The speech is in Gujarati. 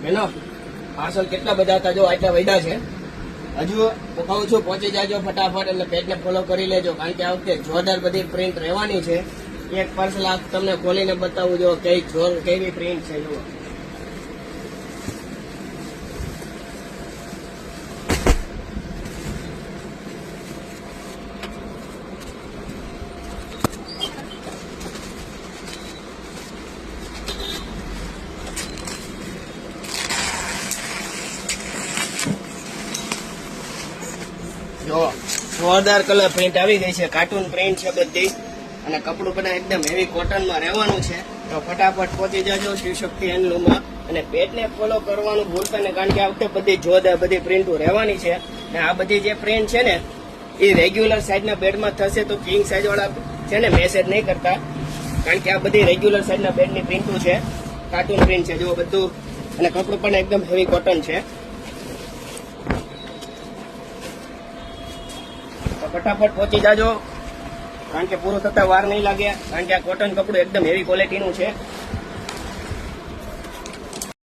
બેનો પાર્સલ કેટલા બધા હતા, જો આટલા વૈદા છે. હજુ હું કહું છું પહોંચી જાજો ફટાફટ, એટલે પેજને ફોલો કરી લેજો, કારણ કે આ વખતે જોરદાર બધી પ્રિન્ટ રહેવાની છે. એક પાર્સલ આ તમને ખોલીને બતાવું, જો કેવી પ્રિન્ટ છે. જુઓ, જો જોરદાર કલર પ્રિન્ટ આવી ગઈ છે, કાર્ટૂન પ્રિન્ટ છે બધી, અને કપડું પણ એકદમ હેવી કોટનમાં રહેવાનું છે. તો ફટાફટ પહોંચી જાજો શિવશક્તિ હેન્ડલૂમમાં, અને પેજને ફોલો કરવાનું ભૂલતા ને, કારણ કે આ વખતે બધી જોરદાર બધી પ્રિન્ટો રહેવાની છે. અને આ બધી જે પ્રિન્ટ છે ને એ રેગ્યુલર સાઈઝના બેડમાં થશે, તો કિંગ સાઈઝ વાળા છે ને મેસેજ નહીં કરતા, કારણ કે આ બધી રેગ્યુલર સાઈઝના બેડની પ્રિન્ટો છે, કાર્ટૂન પ્રિન્ટ છે. જુઓ બધું, અને કપડું પણ એકદમ હેવી કોટન છે. ફટાફટ પહોંચી જાજો, કારણ કે પૂરું થતા વાર નહીં લાગે, કારણ કે આ કોટન કપડું એકદમ હેવી ક્વોલિટીનું છે.